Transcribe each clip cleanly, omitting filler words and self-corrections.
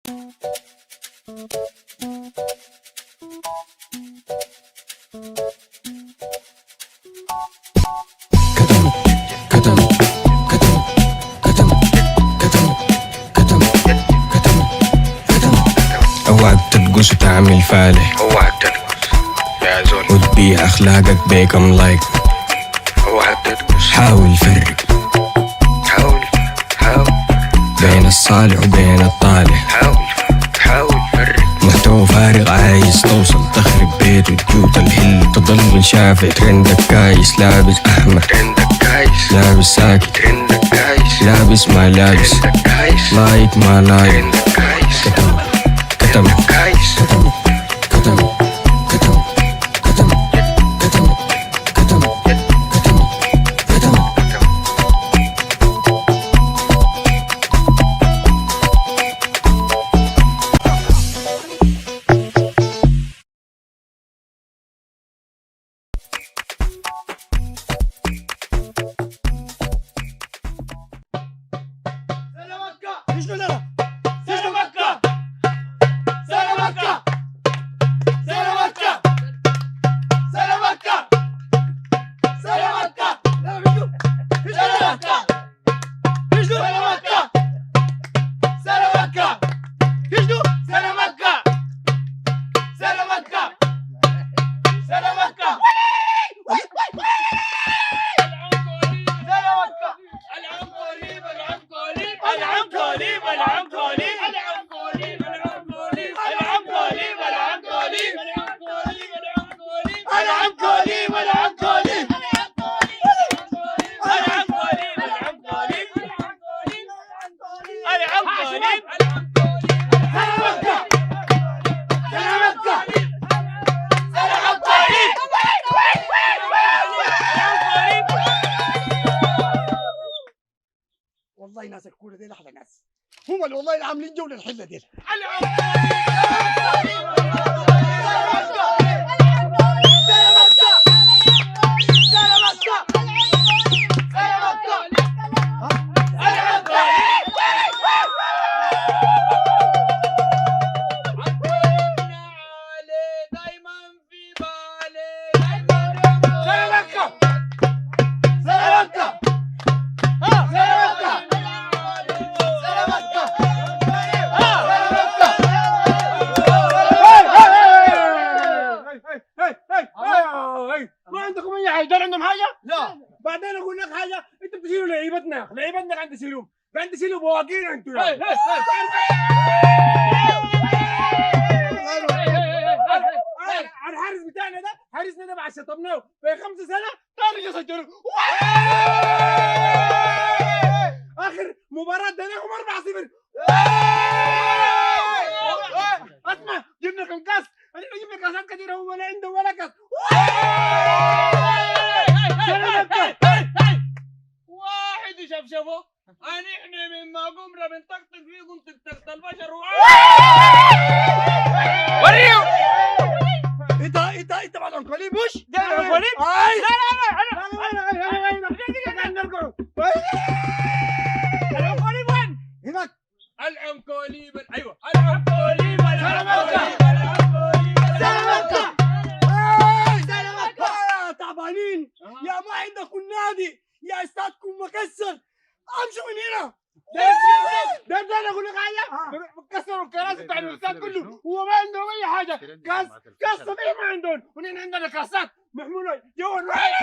اوعك تدقس وتعمل فالح، اوعك تدقس يا زول وتبيع اخلاقك بكم لايك. اوعك تدقس، حاول فرق حاول بين الصالح وبين الطالح. حاول فرق. محتوى فارغ عايز توصل، تخرب بيت وتجوت الهل، تضل شافع ترندك كايس، لابس احمر ترندك كايس، لابس ساكت ترندك كايس، لابس ما لابس، ترندك كايس، لايك ما لايك. ترندك كايس، كتم كايس. كتم كتم كتم كتم كتم كتم كتم كتم. والله ناس الكوره دي احلى ناس، هم اللي والله اللي عاملين جو للحله دي. ما عندكم اي حاجه؟ دول عندهم حاجه؟ لا. بعدين اقول لك حاجه، انتوا بتشيلوا لعيبتنا، لعيبتنا قاعد تشيلوهم، قاعد تشيلوا بواقينا انتوا. الحارس بتاعنا ده حارسنا ده بعد شطبناه في 5 سنه تاني سجلوا. اخر مباراه اديناهم 4-0. اسمع، جبنا كم كاس؟ انا جبنا كاسات كثيره ولا عنده ولا كاس. واحد يشفشفه، نحن مما قمنا بنطقطق فيكم تكتكت البشر. وريهم انت بعد عنقليب وش؟ ده عنقليب؟ لا نرجعوا. العنقليب وين؟ هناك العنقليب. ايوه العنقليب. تعبانين يا ما عندكم نادي، يا استادكم مكسر، امشوا من هنا. ده انا اقول لك حاجه، كسروا الكراسي بتاع الاستاد كله، هو ما عندهم اي حاجه، كاس صفيح ما عندهم، ونحن عندنا كاسات محموله جوا الوحيد.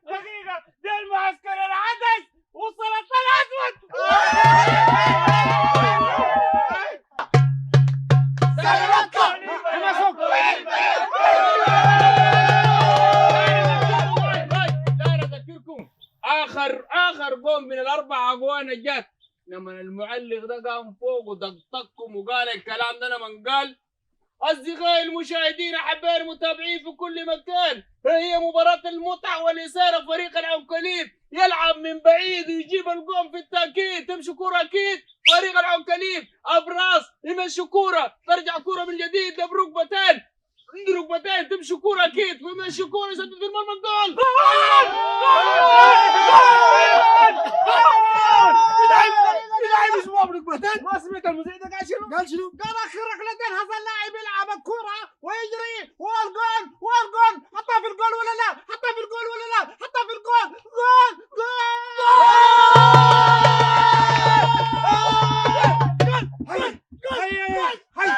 دقيقة ده المعسكر العدس وصلت الأسود. آخر قوم من ال4 أقوان جات لما المعلق ده قام فوق ودقدقكم وقال الكلام ده لما قال. أصدقائي المشاهدين أحبائي المتابعين في كل مكان، هي مباراة المتعة والإثارة. فريق العنقليب يلعب من بعيد ويجيب الجون في التأكيد، تمشي كرة أكيد فريق العنقليب أبراس يمشي كرة، ترجع كرة من جديد بركبتين، ركبتين تمشي كرة أكيد ويمشي كرة يسدد في المرمى. الجول قال شنو؟ قال اخر ركلتين هذا اللاعب يلعب الكرة ويجري والجول والجول، حطها في الجول ولا لا؟ حطها في الجول ولا لا؟ حطها في الجول، جول جول هاي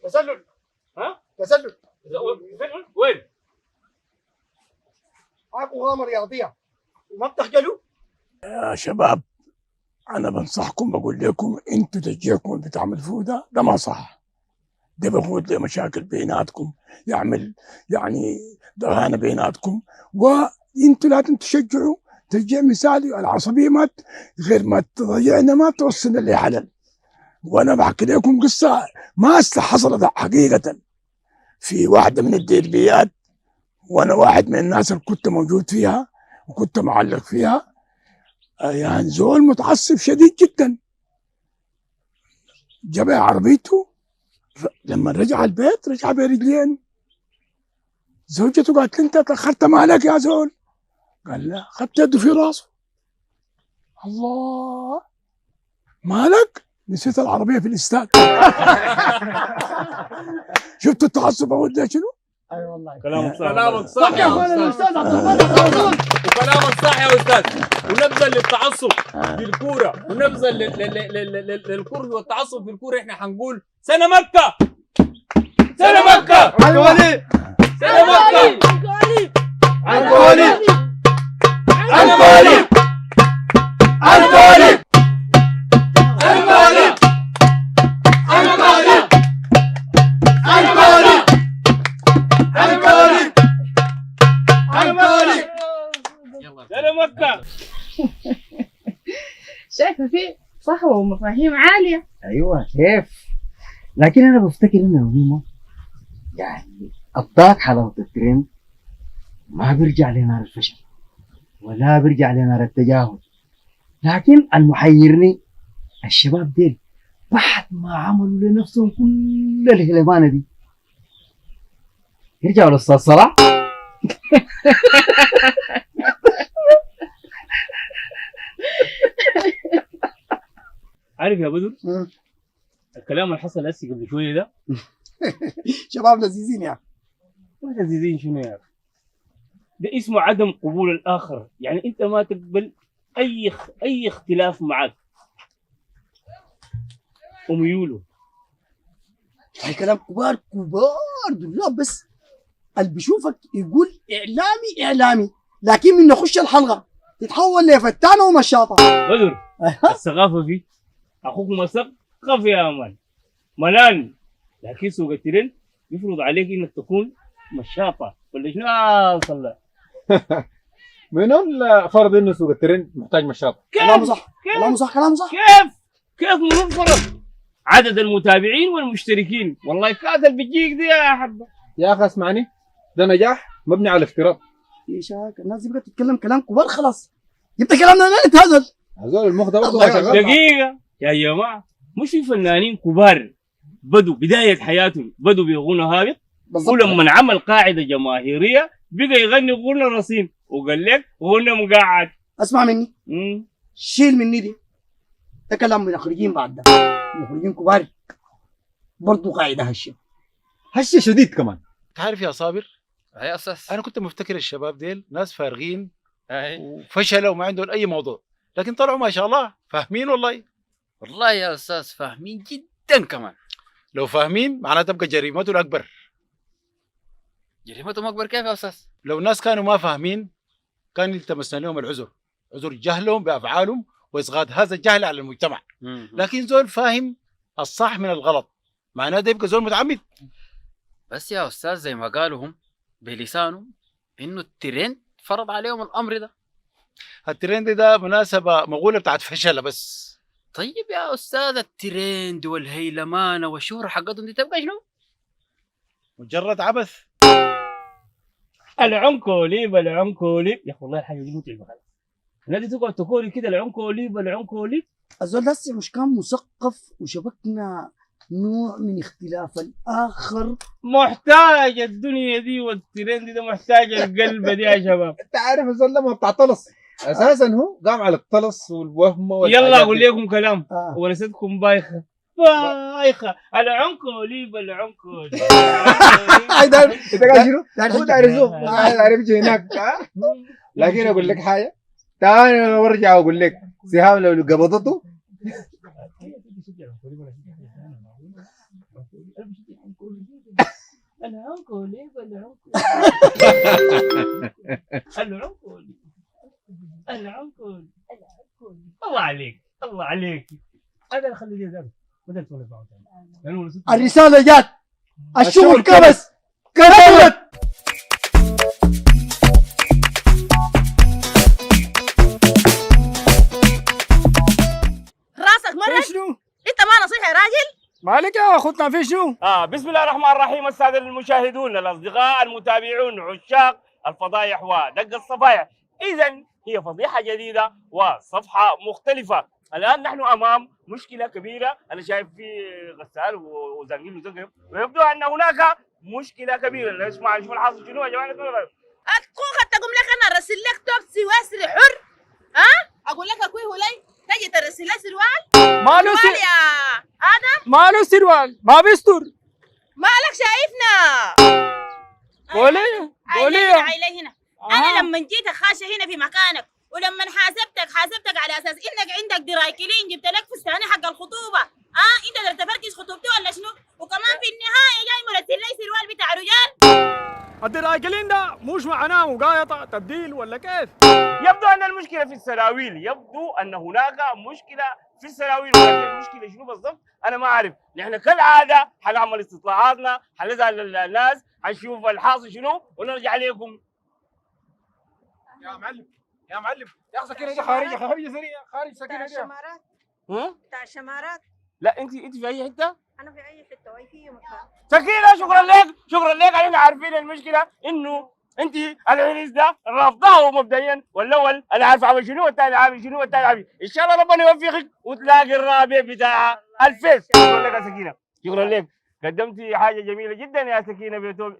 تسلل. ها؟ تسلل. وين؟ اكو غامه رياضيه وما بتخجلوا؟ يا شباب أنا بنصحكم بقول لكم أنتوا تشجيعكم اللي بتعمل فيه ده ما صح. ده بيقود لمشاكل بيناتكم، يعمل يعني دهانة بيناتكم، وأنتوا لازم تشجعوا تشجيع مثالي. العصبية ما غير ما تضيعنا ما توصلنا لحلل. وأنا بحكي لكم قصة ما حصلت حقيقة في واحدة من الديربيات، وأنا واحد من الناس اللي كنت موجود فيها وكنت معلق فيها. يعني زول متعصب شديد جدا، جاب عربيته لما رجع البيت رجع برجلين. زوجته قالت له انت تاخرت مالك يا زول؟ قال لا، خدت يده في راسه. الله، مالك؟ نسيت العربيه في الاستاد. شفت التعصب اقول ده شنو؟ اي والله كلامك صح يا اخوان الاستاذ عبد الغفور وكلامك صح يا استاذ. ونبذل للتعصب في الكوره ونبذل للكره والتعصب في الكوره. احنا حنقول سنه مكه سنه مكه عنقولي سنه مكه عنقولي عنقولي عنقولي سنه مكه. شايفة فيه صحوة ومفاهيم عالية. ايوه كيف، لكن انا بفتكر ان الويمه يعني الضاق حلاوه الترند ما بيرجع لنار الفشل ولا بيرجع لنار التجاهل. لكن المحيرني الشباب ديل بعد ما عملوا لنفسهم كل الهلمانه دي يرجعوا للاستاذ صلاح. عارف يا بدر الكلام اللي حصل هسه قبل شويه ده شباب لذيذين يا اخي. ما لذيذين شنو يا اخي؟ ده اسمه عدم قبول الاخر. يعني انت ما تقبل اي اختلاف معك وميوله. هاي كلام كبار دول، بس اللي بيشوفك يقول اعلامي لكن من نخش الحلقه تتحول لفتانه ومشاطه. بدر الثقافه فيه اخوك مثقف يا مان ملان، لكن سوق الترند يفرض عليك انك تكون مشاطه ولا شنو؟ صلى من فرض انه سوق الترند محتاج مشاطه؟ كلامه صح كلامه صح كلامه صح. كيف من فرض عدد المتابعين والمشتركين؟ والله كاتل بتجيك دي يا حبه يا اخي اسمعني، ده نجاح مبني على الافتراض. ايش هيك الناس دي بقت تتكلم كلام كبار خلاص. جبت كلامنا هنا نتهزل. هذول المخ ده برضه شغال. دقيقه يا جماعه، مش في فنانين كبار بدوا بدايه حياتهم بدوا بيغنوا هابط، ولما عمل قاعده جماهيريه بقى يغني غنى رصين وقال لك غنى مقعد. اسمع مني شيل مني دي، ده كلام من مخرجين بعد ده، مخرجين كبار برضه قاعده هشه شديد كمان. تعرف يا صابر، يا استاذ انا كنت مفتكر الشباب ديل ناس فارغين وفشلوا وما عندهم اي موضوع، لكن طلعوا ما شاء الله فاهمين. والله يا استاذ فاهمين جدا كمان. لو فاهمين معناها تبقى جريمتهم اكبر. جريمتهم اكبر كيف يا استاذ؟ لو الناس كانوا ما فاهمين كان التمسنا لهم العذر، عذر جهلهم بافعالهم واسقاط هذا الجهل على المجتمع. لكن زول فاهم الصح من الغلط معناه ده يبقى زول متعمد. بس يا استاذ زي ما قالوا هم بلسانهم انه الترند فرض عليهم الامر ده. الترند ده مناسبه مغوله بتاعت فشله بس. طيب يا استاذ الترند والهيلمانه والشهره حقتهم دي تبقى شنو؟ مجرد عبث. العنكوليب يا اخي والله الحاجه دي متعبه خلاص. النادي تقعد تقولي كده العنكوليب. الزول ده مش كان مثقف وشبكنا نوع من اختلاف الآخر. محتاج الدنيا دي والترند ده محتاج القلب دي يا شباب. انت عارف الزلمه بتاع طلس اساسا هو قام على الطلس والوهم يلا اقول لكم كلام ونسيتكم بايخه بايخه العنكولي بالعنكولي. انت قاعد شنو؟ هو داير يزوق عارف يجي هناك. لكن اقول لك حاجه تعال وارجع اقول لك سهام لو قبضته العنكولي العنكولي العنكولي. الله عليك الله عليك. هذا خلي لي ذلك بدل تولد معه ثاني. الرسالة جات، الشغل كبس كبست. راسك مرة؟ شنو؟ انت ما نصيحة يا راجل؟ مالك يا اخوتنا في شنو؟ بسم الله الرحمن الرحيم. السادة المشاهدون الأصدقاء المتابعون عشاق الفضايح ودق الصفايح، إذا هي فضيحة جديدة وصفحة مختلفة. الآن نحن أمام مشكلة كبيرة. أنا شايف في غسال وزنقيل وزنقيل، ويبدو أن هناك مشكلة كبيرة. نسمع نشوف الحاصل شنو يا جماعة. تكون خدت اقوم لك انا ارسل لك توبسي واسري حر. اقول لك اكوي ولي تجي ترسل لي سروال؟ ماله سروال يا ادم؟ ماله سروال ما بيستر. مالك شايفنا؟ قولي عيلي هنا. انا لما جيت خاشة هنا في مكانك، ولما حاسبتك على اساس انك عندك درايكلين، جبت لك فستاني حق الخطوبه. انت درت تفركش خطوبتي ولا شنو؟ وكمان في النهايه جاي مرسل لي سروال بتاع رجال. الدراجلين ده مش معناه مقايطة تبديل ولا كيف؟ يبدو أن المشكلة في السراويل، يبدو أن هناك مشكلة في السراويل، ولكن المشكلة شنو بالضبط أنا ما أعرف. نحن كالعادة حنعمل استطلاعاتنا، حنسأل الناس، حنشوف الحاصل شنو ونرجع لكم. يا معلم يا اخي سكينه دي خارجه سريع خارج سكينه دي. الشمارات بتاع الشمارات. لا انت في اي حته؟ انا في اي حته واي في مكان. سكينه شكرا لك. علينا عارفين المشكله انه انت العريس ده رافضاه مبدئيا، والاول انا عارف عامل شنو والثاني عامل شنو والثالث عامل. ان شاء الله ربنا يوفقك وتلاقي الرابع بتاع الفيس. شكرا لك يا سكينه، شكرا لك. قدمتي حاجه جميله جدا يا سكينه بيتوبي.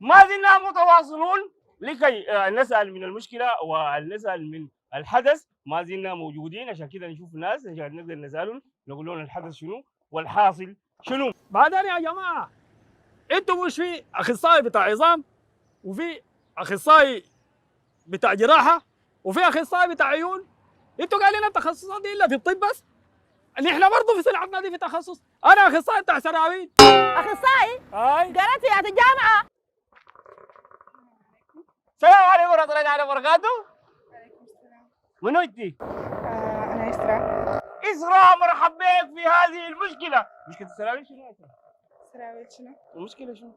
ما زلنا متواصلون لكي نسأل من المشكلة ونسأل من الحدث. ما زلنا موجودين عشان كده نشوف الناس عشان نقدر نسألهم نقول لهم الحدث شنو والحاصل شنو. بعدين يا جماعة انتوا مش في اخصائي بتاع عظام، وفي اخصائي بتاع جراحة، وفي اخصائي بتاع عيون؟ انتوا قايلين التخصصات دي الا في الطب بس؟ نحن برضه في سلعتنا دي في تخصص. انا اخصائي بتاع سراويل. اخصائي؟ قرأت في الجامعة. السلام عليكم ورحمة الله وبركاته. وعليكم السلام. منو انت؟ أنا إسراء. إسراء، مرحبا بك في هذه المشكلة. مشكلة السراويل شنو يا سراويل شنو؟ المشكلة شنو؟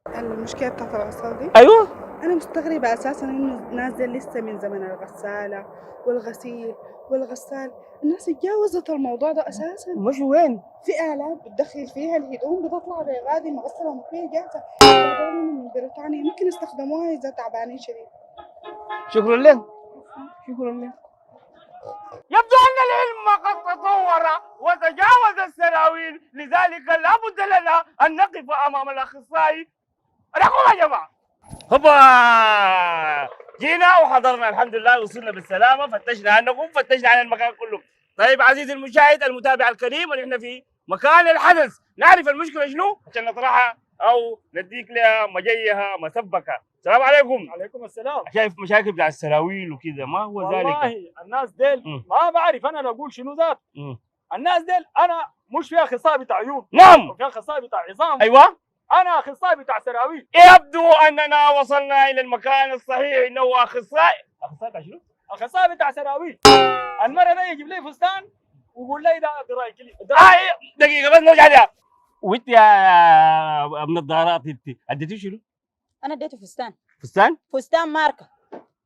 المشكلة بتاعت الغسالة دي؟ أيوه. أنا مستغربة أساسا إنه نازل لسه من زمن الغسالة والغسيل والغسال. الناس اتجاوزت الموضوع ده أساسا. مش وين؟ في آلات بتدخل فيها الهدوم بتطلع بغادي مغسلة ومكوية جاهزة. من بريطانيا ممكن يستخدموها إذا تعبانين شديد. شكرا لك. يبدو أن العلم قد تطور وتجاوز السراويل، لذلك لا بد لنا أن نقف أمام الأخصائي. الحكومة يا جماعة. هوبا جينا وحضرنا الحمد لله، وصلنا بالسلامة، فتشنا عنكم، فتشنا عن المكان كله. طيب عزيزي المشاهد المتابع الكريم، ونحن في مكان الحدث، نعرف المشكلة شنو عشان نطرحها أو نديك لها مجيها مسبكة. السلام عليكم. عليكم السلام. شايف مشاكل بتاع السراويل وكذا، ما هو ذلك؟ والله الناس ديل ما بعرف انا اقول شنو ذات. الناس ديل انا مش في اخصائي بتاع عيون. نعم. وفي اخصائي بتاع عظام. ايوه. انا اخصائي بتاع سراويل. يبدو اننا وصلنا الى المكان الصحيح، انه اخصائي بتاع شنو؟ اخصائي بتاع سراويل. المرة ده يجيب لي فستان ويقول لي ده دراي كلي. دقيقة بس نرجع لها. وانت يا بنظارات انت اديتي شنو؟ انا اديته فستان. فستان ماركة.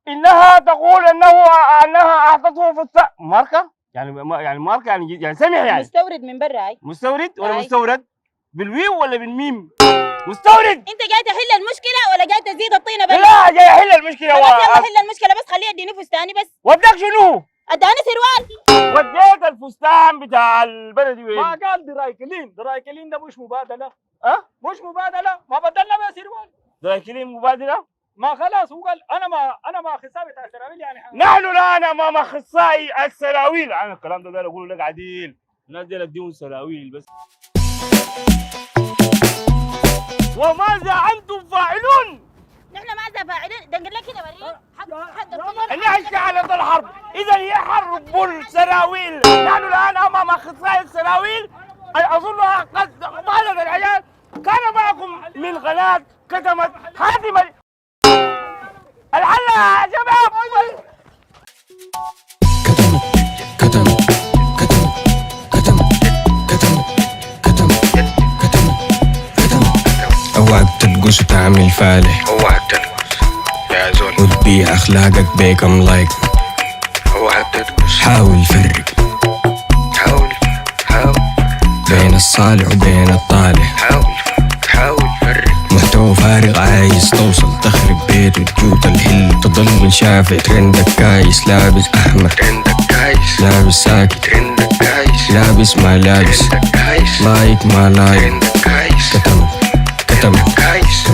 انها تقول انها اعطته فستان ماركة؟ يعني ماركة يعني سمح يعني مستورد من برا. مستورد ولا مستورد؟ بالويو ولا بالميم؟ مستورد. انت جاي تحل المشكلة ولا جاي تزيد الطينة بس؟ لا جاي احل المشكلة. خلاص يلا حل المشكلة بس، خليه يديني فستاني بس. وداك شنو؟ اداني سروال. وديت الفستان بتاع البلدي وين؟ ما قال درايكلين، درايكلين ده مش مبادله. مش مبادله، ما بدلنا بها سروال. درايكلين مبادله؟ ما خلاص هو قال انا ما اخصائي بتاع السراويل يعني. نحن لا انا ما اخصائي السراويل. انا الكلام ده اقوله لك عديل، الناس دي اديهم سراويل بس. وماذا انتم فاعلون؟ نحن ماذا فاعلين؟ دنقل لك كده وريني انها اشتعلت الحرب، اذا هي حرب السراويل. نحن الان امام اخصائي السراويل اظنها قد بالغ العيال. كان معكم من قناه كتمت حاتم الحلا يا شباب. اوعك تلقص وتعمل فالح، اوعك تلقص يا زول وتبيع اخلاقك بكم لايك. اوعك تلقص، حاول فرق، حاول بين الصالح وبين الطالح. حاول فرق. محتوى فارغ عايز توصل، تخرب بيت وتجوت الهل، تضل من شافع ترندك كايس، لابس احمر ترندك كايس، لابس ساكت ترندك كايس، لابس ما لابس ترندك كايس، لايك ما لايك ترندك كايس، كتمت كايس.